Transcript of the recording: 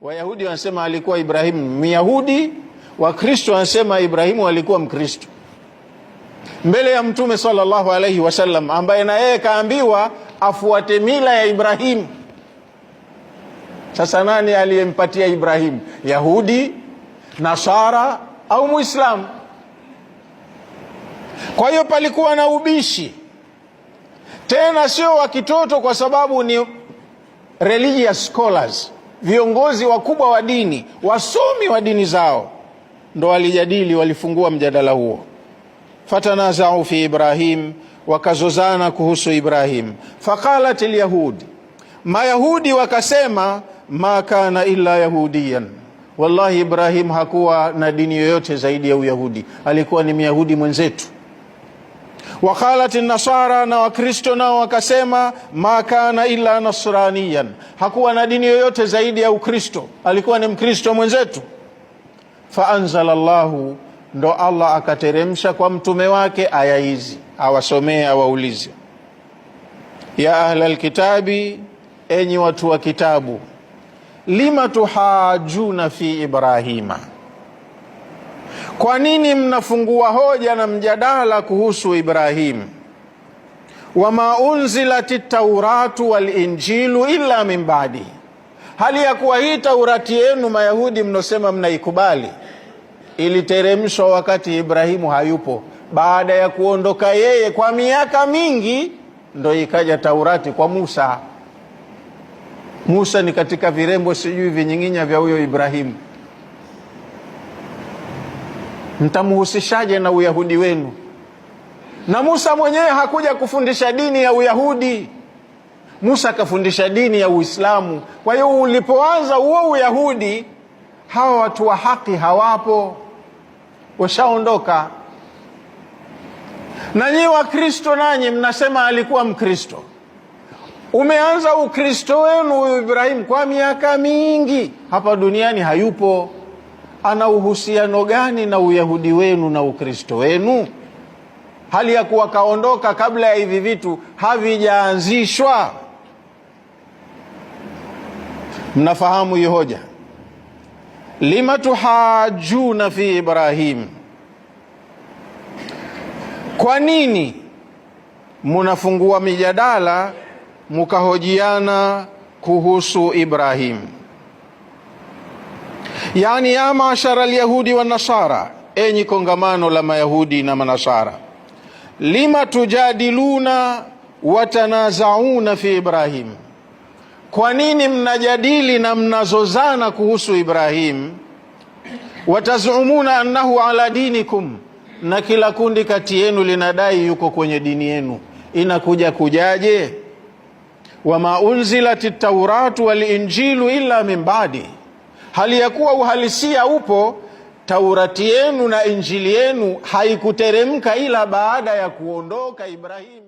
Wayahudi wanasema alikuwa Ibrahimu Myahudi, Wakristo wanasema Ibrahimu alikuwa Mkristo. Mbele ya Mtume sallallahu alaihi wasallam ambaye na yeye kaambiwa afuate mila ya Ibrahimu. Sasa nani aliyempatia Ibrahimu? Yahudi, Nasara au Muislamu? Kwa hiyo palikuwa na ubishi, tena sio wa kitoto, kwa sababu ni religious scholars, viongozi wakubwa wa dini, wasomi wa dini zao, ndo walijadili, walifungua mjadala huo. Fatanazau fi Ibrahim, wakazozana kuhusu Ibrahim. Faqalat alyahudi, Mayahudi wakasema, ma kana illa yahudiyan, wallahi Ibrahim hakuwa na dini yoyote zaidi ya Uyahudi, alikuwa ni Myahudi mwenzetu. Waqalat an-nasara, na Wakristo nao wakasema, ma kana illa nasraniyan, hakuwa na dini yoyote zaidi ya Ukristo, alikuwa ni Mkristo mwenzetu. Faanzala Allahu, ndo Allah akateremsha kwa mtume wake aya hizi, awasomee, awaulize, ya ahla alkitabi, enyi watu wa kitabu, lima tuhajuna fi Ibrahima, kwa nini mnafungua hoja na mjadala kuhusu Ibrahim? Wama unzilati tauratu wal injilu illa min ba'di, hali ya kuwa hii Taurati yenu Mayahudi mnosema mnaikubali iliteremshwa wakati Ibrahimu hayupo, baada ya kuondoka yeye kwa miaka mingi, ndo ikaja Taurati kwa Musa. Musa ni katika virembo sijui vinyinginya vya huyo Ibrahimu. Mtamuhusishaje na Uyahudi wenu? Na Musa mwenyewe hakuja kufundisha dini ya Uyahudi, Musa kafundisha dini ya Uislamu. Kwa hiyo ulipoanza huo Uyahudi, hawa watu wa haki hawapo, washaondoka. Na nyi Wakristo nanyi mnasema alikuwa Mkristo. Umeanza Ukristo wenu Ibrahim kwa miaka mingi, hapa duniani hayupo. Ana uhusiano gani na Uyahudi wenu na Ukristo wenu, hali ya kuwa kaondoka kabla ya hivi vitu havijaanzishwa? Mnafahamu hiyo hoja? Lima tuhajuna fi Ibrahim, kwa nini munafungua mijadala mukahojiana kuhusu Ibrahim? Yani, ya maashara alyahudi wa nasara, enyi kongamano la Mayahudi na Manasara, lima tujadiluna watanazauna fi Ibrahim, kwa nini mnajadili na mnazozana kuhusu Ibrahim? Watazumuna annahu ala dinikum, na kila kundi kati yenu linadai yuko kwenye dini yenu. Inakuja kujaje? Wama unzilati tauratu wal injilu illa min ba'di, hali ya kuwa uhalisia upo, Taurati yenu na Injili yenu haikuteremka ila baada ya kuondoka Ibrahim.